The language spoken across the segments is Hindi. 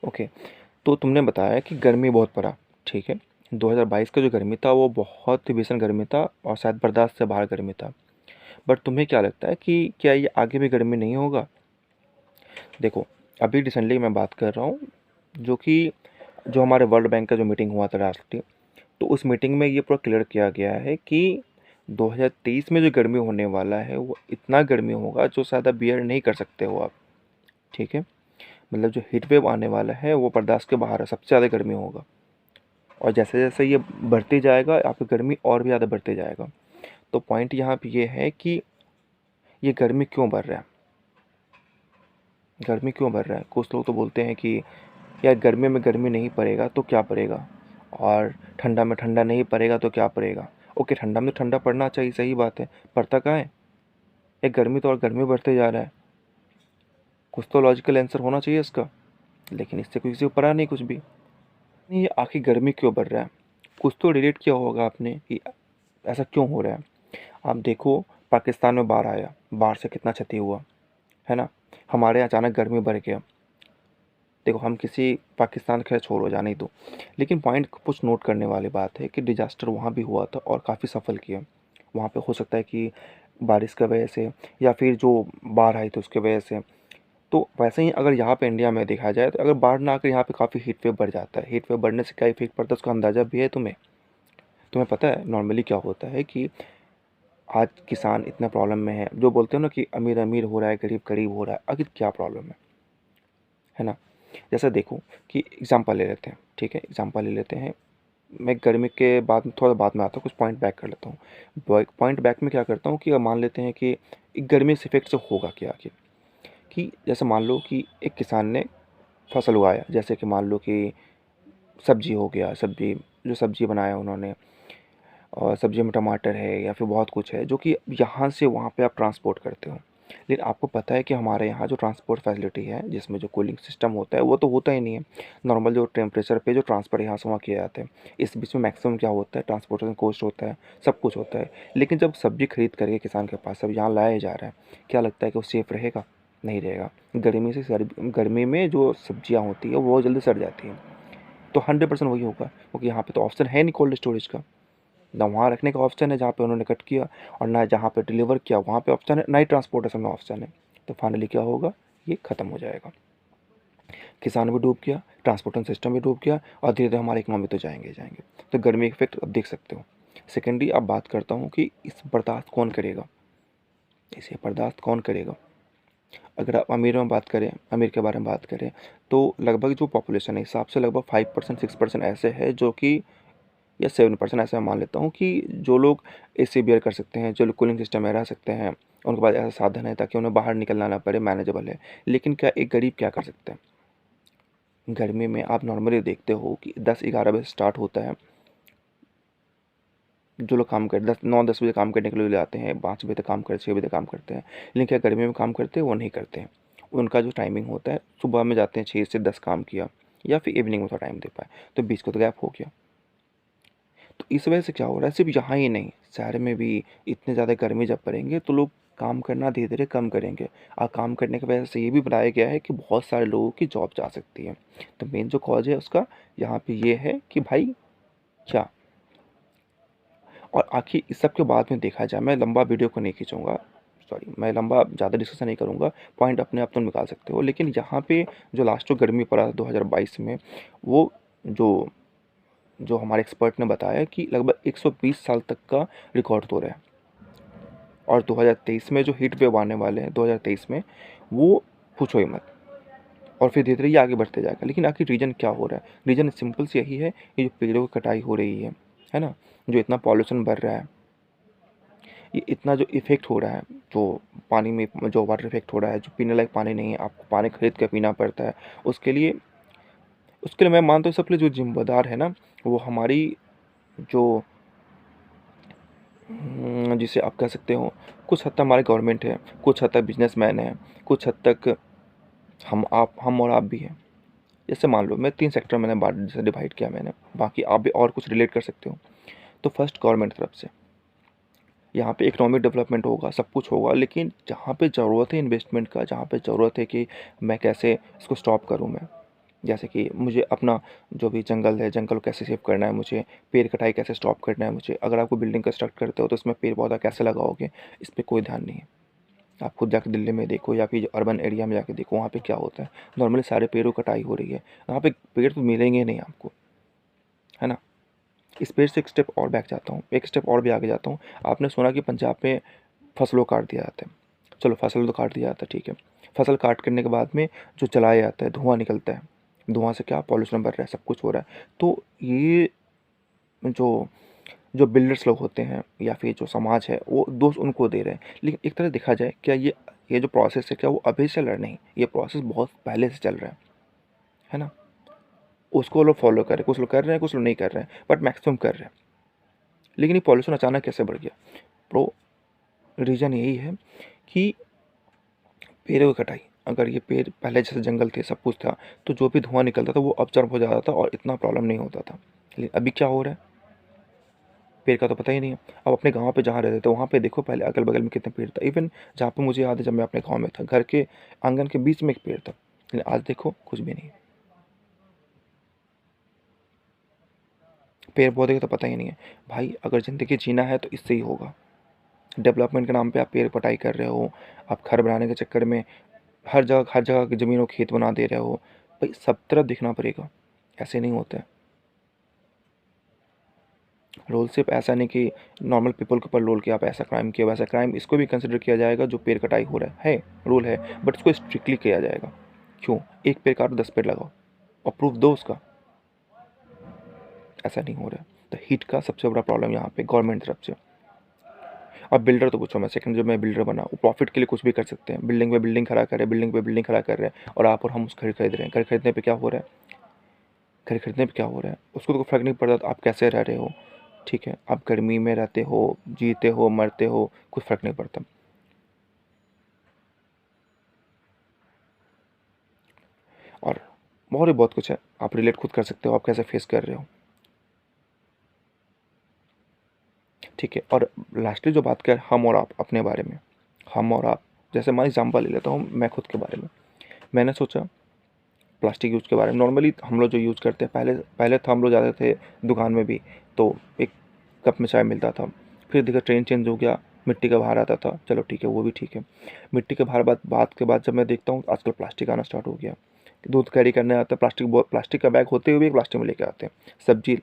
ओके, तो तुमने बताया कि गर्मी बहुत पड़ा, ठीक है। 2022 का जो गर्मी था वो बहुत ही भीषण गर्मी था और शायद बर्दाश्त से बाहर गर्मी था। बट तुम्हें क्या लगता है कि क्या ये आगे भी गर्मी नहीं होगा? देखो, अभी रिसेंटली मैं बात कर रहा हूँ जो हमारे वर्ल्ड बैंक का जो मीटिंग हुआ था राष्ट्रीय, तो उस मीटिंग में ये पूरा क्लियर किया गया है कि 2023 में जो गर्मी होने वाला है वो इतना गर्मी होगा जो शायद आप बियर नहीं कर सकते हो आप, ठीक है। मतलब जो हीट वेव आने वाला है वो बर्दाश्त के बाहर है, सबसे ज़्यादा गर्मी होगा। और जैसे जैसे ये बढ़ती जाएगा आपकी गर्मी और भी ज़्यादा बढ़ते जाएगा। तो पॉइंट यहाँ पे ये है कि ये गर्मी क्यों बढ़ रहा है, गर्मी क्यों बढ़ रहा है। कुछ लोग तो बोलते हैं कि यार गर्मी में गर्मी नहीं पड़ेगा तो क्या पड़ेगा, और ठंडा में ठंडा नहीं पड़ेगा तो क्या पड़ेगा। ओके, ठंडा में तो ठंडा पड़ना चाहिए, सही बात है, पड़ता कहाँ है। ये गर्मी तो और गर्मी बढ़ते जा रहा है, कुछ तो लॉजिकल आंसर होना चाहिए इसका, लेकिन इससे किसी को पता नहीं कुछ भी। नहीं, ये आखिर गर्मी क्यों बढ़ रहा है, कुछ तो रिलेट किया होगा आपने कि ऐसा क्यों हो रहा है। आप देखो, पाकिस्तान में बाढ़ आया, बाढ़ से कितना क्षति हुआ, है ना। हमारे यहाँ अचानक गर्मी बढ़ गया। देखो, हम किसी पाकिस्तान खैर छोड़ो, जाने ही दो, लेकिन पॉइंट कुछ नोट करने वाली बात है कि डिजास्टर वहाँ भी हुआ था और काफ़ी सफल किया। वहाँ पे हो सकता है कि बारिश की वजह से या फिर जो बाढ़ आई थी उसकी वजह से। तो वैसे ही अगर यहाँ पे इंडिया में देखा जाए तो अगर बाढ़ ना आकर यहाँ पे काफ़ी हीट वेव बढ़ जाता है, हीट वेव बढ़ने से क्या इफेक्ट पड़ता है उसका अंदाज़ा भी है तुम्हें। तुम्हें पता है नॉर्मली क्या होता है कि आज किसान इतना प्रॉब्लम में है, जो बोलते हो ना कि अमीर अमीर हो रहा है, गरीब गरीब हो रहा है, आखिर क्या प्रॉब्लम है ना। जैसा देखो कि एग्जांपल ले लेते हैं, ठीक है, एग्जांपल ले लेते हैं। मैं गर्मी के बाद थोड़ा बाद में आता हूँ, कुछ पॉइंट बैक कर लेता हूँ। पॉइंट बैक में क्या करता हूँ कि अब मान लेते हैं कि एक गर्मी इस इफेक्ट से होगा क्या आखिर। कि जैसे मान लो कि एक किसान ने फसल उगाया, जैसे कि मान लो कि सब्जी हो गया, सब्जी जो सब्जी बनाया उन्होंने, और सब्जी में टमाटर है या फिर बहुत कुछ है जो कि यहाँ से वहाँ पे आप ट्रांसपोर्ट करते हो। लेकिन आपको पता है कि हमारे यहाँ जो ट्रांसपोर्ट फैसिलिटी है जिसमें जो कूलिंग सिस्टम होता है वो तो होता ही नहीं है। नॉर्मल जो टेम्परेचर पे जो ट्रांसफ़र यहाँ से वहाँ किया जाता है, इस बीच में मैक्सिमम क्या होता है, ट्रांसपोर्टेशन कॉस्ट होता है, सब कुछ होता है। लेकिन जब सब्जी खरीद करके किसान के पास सब यहाँ लाया जा रहा है, क्या लगता है कि वो सेफ़ रहेगा? नहीं रहेगा। गर्मी में जो सब्जियाँ होती है वो बहुत जल्दी सड़ जाती हैं। तो 100% वही होगा, क्योंकि यहाँ पे तो ऑप्शन है नहीं कोल्ड स्टोरेज का। ना वहाँ रखने का ऑप्शन है जहाँ पे उन्होंने कट किया, और ना जहाँ पे डिलीवर किया वहाँ पे ऑप्शन है, ना ही ट्रांसपोर्टेशन में ऑप्शन है। तो फाइनली क्या होगा, ये ख़त्म हो जाएगा। किसान भी डूब गया, ट्रांसपोर्टेशन सिस्टम भी डूब गया, और धीरे धीरे हमारी इकोनॉमी तो जाएंगे जाएंगे। तो गर्मी इफेक्ट अब देख सकते हो। सेकेंडली अब बात करता हूँ कि इस बर्दाश्त कौन करेगा, इसे बर्दाश्त कौन करेगा। अगर आप अमीर में बात करें, अमीर के बारे में बात करें, तो लगभग जो पॉपुलेशन है हिसाब से लगभग 5% 6% ऐसे है जो कि, या 7% ऐसा मान लेता हूँ कि जो लोग एसी बियर कर सकते हैं, जो लोग कूलिंग सिस्टम में रह सकते हैं, उनके पास ऐसा साधन है ताकि उन्हें बाहर निकलना ना पड़े, मैनेजेबल है। लेकिन क्या एक गरीब क्या कर सकता है गर्मी में। आप नॉर्मली देखते हो कि 10-11 बजे स्टार्ट होता है, जो लोग काम कर 9-10 बजे काम करने के लिए आते हैं, 5 बजे तक काम करते, 6 बजे काम करते हैं। लेकिन क्या गर्मी में काम करते हैं? वो नहीं करते हैं। उनका जो टाइमिंग होता है, सुबह में जाते हैं 6 से 10 काम किया, या फिर इवनिंग में थोड़ा टाइम दे पाए, तो बीच को तो गैप हो गया। तो इस वजह से क्या हो रहा है, सिर्फ यहाँ ही नहीं, शहर में भी इतने ज़्यादा गर्मी जब पड़ेंगे तो लोग काम करना धीरे धीरे कम करेंगे। और काम करने की वजह से ये भी बताया गया है कि बहुत सारे लोगों की जॉब जा सकती है। तो मेन जो कॉज है उसका यहाँ पे ये है कि भाई क्या। और आखिर इस सब के बाद में देखा जाए, मैं लंबा वीडियो को नहीं खींचूंगा, सॉरी, मैं लंबा ज़्यादा डिस्कशन नहीं करूँगा, पॉइंट अपने आप तुम निकाल सकते हो। लेकिन यहाँ पे जो लास्ट जो गर्मी पड़ा 2022 में, वो जो जो हमारे एक्सपर्ट ने बताया कि लगभग 120 साल तक का रिकॉर्ड तोड़ है। और 2023 में जो हीट वेव आने वाले हैं 2023 में, वो पूछो ही मत। और फिर धीरे धीरे ये आगे बढ़ते जाएगा। लेकिन आखिर रीज़न क्या हो रहा है, रीज़न सिंपल सी यही है, ये जो पेड़ों की कटाई हो रही है ना, जो इतना पॉल्यूशन बढ़ रहा है, ये इतना जो इफ़ेक्ट हो रहा है, जो पानी में जो वाटर इफेक्ट हो रहा है, जो पीने लायक पानी नहीं है, आपको पानी खरीद कर पीना पड़ता है। उसके लिए मैं मानता हूँ सबके लिए जो जिम्मेदार है ना, वो हमारी जो जिसे आप कह सकते हो, कुछ हद तक हमारी गवर्नमेंट है, कुछ हद तक बिजनेसमैन है, कुछ हद तक हम और आप भी हैं। जैसे मान लो मैं 3 सेक्टर मैंने बांट जैसे डिवाइड किया मैंने, बाकी आप भी और कुछ रिलेट कर सकते हो। तो फर्स्ट गवर्नमेंट तरफ से यहाँ पे इकोनॉमिक डेवलपमेंट होगा, सब कुछ होगा, लेकिन जहाँ पे ज़रूरत है इन्वेस्टमेंट का, जहाँ पे ज़रूरत है कि मैं कैसे इसको स्टॉप करूँ मैं, जैसे कि मुझे अपना जो भी जंगल है, जंगल को कैसे सेव करना है, मुझे पेड़ कटाई कैसे स्टॉप करना है मुझे। अगर आपको बिल्डिंग कंस्ट्रक्ट करते हो तो उसमें पेड़ पौधा कैसे लगाओगे, इस पे कोई ध्यान नहीं है। आप खुद जाके दिल्ली में देखो या फिर अर्बन एरिया में जाके देखो, वहाँ पे क्या होता है। नॉर्मली सारे पेड़ों की कटाई हो रही है, वहाँ पे पेड़ तो मिलेंगे नहीं आपको, है ना। इस पेड़ से एक स्टेप और बैक जाता हूँ, एक स्टेप और भी आगे जाता हूँ। आपने सुना कि पंजाब में फसलों को काट दिया जाता है। चलो फसल तो काट दिया जाता है, ठीक है। फसल काट करने के बाद में जो जलाया जाता है, धुआं निकलता है। धुआं से क्या पॉल्यूशन बढ़ रहा है, सब कुछ हो रहा है। तो ये जो जो बिल्डर्स लोग होते हैं या फिर जो समाज है, वो दोष उनको दे रहे हैं। लेकिन एक तरह देखा जाए, क्या ये जो प्रोसेस है, क्या वो अभी से चल रहा नहीं, ये प्रोसेस बहुत पहले से चल रहा है ना। उसको लोग फॉलो कर रहे हैं, कुछ लोग कर रहे हैं, कुछ लोग नहीं कर रहे हैं, बट मैक्सिमम कर रहे हैं। लेकिन ये पॉल्यूशन अचानक कैसे बढ़ गया? प्रो रीज़न यही है कि पेड़ों की कटाई। अगर ये पेड़ पहले जैसे जंगल थे, सब कुछ था, तो जो भी धुआं निकलता था वो ऑब्जर्व हो जाता था और इतना प्रॉब्लम नहीं होता था। लेकिन अभी क्या हो रहा है, पेड़ का तो पता ही नहीं है। अब अपने गाँव पे जहाँ रहते थे वहाँ पे देखो, पहले अगल बगल में कितने पेड़ था। इवन जहाँ पे मुझे याद है, जब मैं अपने गाँव में था, घर के आंगन के बीच में एक पेड़ था। लेकिन आज देखो कुछ भी नहीं है, पेड़ पौधे का तो पता ही नहीं है। भाई अगर ज़िंदगी जीना है तो इससे ही होगा। डेवलपमेंट के नाम पे आप पेड़ कटाई कर रहे हो, आप घर बनाने के चक्कर में हर जगह की ज़मीन को खेत बना दे रहे हो। भाई सब तरफ देखना पड़ेगा, ऐसे नहीं होता है। रोल सिर्फ ऐसा नहीं कि नॉर्मल पीपल के ऊपर रोल किया, आप ऐसा क्राइम किया वैसा क्राइम, इसको भी कंसिडर किया जाएगा जो पेड़ कटाई हो रहा है, रूल है, बट इसको स्ट्रिक्टली किया जाएगा। क्यों? एक पेड़ काटो 10 पेड़ लगाओ और प्रूफ दो उसका। ऐसा नहीं हो रहा है। तो हीट का सबसे बड़ा प्रॉब्लम यहाँ पे गवर्नमेंट तरफ से। अब बिल्डर तो पूछो, मैं सेकंड जब मैं बिल्डर बना, वो प्रॉफिट के लिए कुछ भी कर सकते हैं। बिल्डिंग पे बिल्डिंग खड़ा कर रहे हैं, बिल्डिंग पे बिल्डिंग खड़ा कर रहे हैं, और आप और हम उस घर खरीद रहे हैं। घर खरीदने पे क्या हो रहा है, घर खरीदने पे क्या हो रहा है, उसको तो फर्क नहीं पड़ता तो आप कैसे रह रहे हो। ठीक है, आप गर्मी में रहते हो, जीते हो, मरते हो, कुछ फ़र्क नहीं पड़ता। और और भी बहुत कुछ है, आप रिलेट खुद कर सकते हो, आप कैसे फेस कर रहे हो। ठीक है, और लास्टली जो बात कर, हम और आप अपने बारे में, हम और आप, जैसे मैं एग्जांपल ले लेता हूँ, मैं खुद के बारे में। मैंने सोचा प्लास्टिक यूज़ के बारे में। नॉर्मली हम लोग जो यूज़ करते हैं, पहले पहले तो हम लोग जाते थे दुकान में भी, तो एक कप में चाय मिलता था। फिर देखा ट्रेंड चेंज हो गया, मिट्टी का बाहर आता था, चलो ठीक है, वो भी ठीक है। मिट्टी के बाहर बात के बाद जब मैं देखता हूँ आजकल प्लास्टिक आना स्टार्ट हो गया। दूध कैरी करने आता है, प्लास्टिक का बैग होते हुए भी प्लास्टिक में लेके आते हैं। सब्जी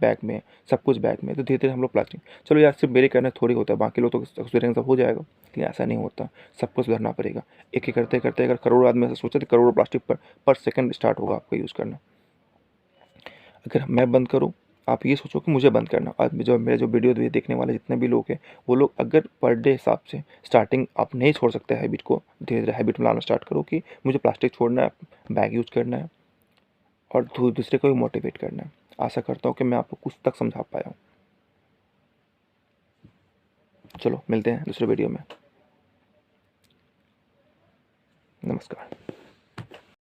बैग में, सब कुछ बैग में, तो धीरे धीरे हम लोग प्लास्टिक। चलो यार, सिर्फ मेरे करने थोड़ी होता है, बाकी लोग तो एक्सपीरियंस सब हो जाएगा, लेकिन ऐसा नहीं होता। सब कुछ करना पड़ेगा। एक एक करते करते अगर करोड़ों आदमी ऐसा सोचे तो करोड़ों प्लास्टिक पर सेकंड स्टार्ट होगा आपका यूज़ करना। अगर मैं बंद करूँ, आप ये सोचो कि मुझे बंद करना। आज जो मेरे जो वीडियो देखने वाले जितने भी लोग हैं, वो लोग अगर पर डे हिसाब से स्टार्टिंग, आप नहीं छोड़ सकते हैबिट को, धीरे धीरे हैबिट में लाना स्टार्ट करो कि मुझे प्लास्टिक छोड़ना है, बैग यूज़ करना है, और दूसरे को भी मोटिवेट करना है। आशा करता हूँ कि मैं आपको कुछ तक समझा पाया हूँ। चलो मिलते हैं दूसरे वीडियो में। नमस्कार।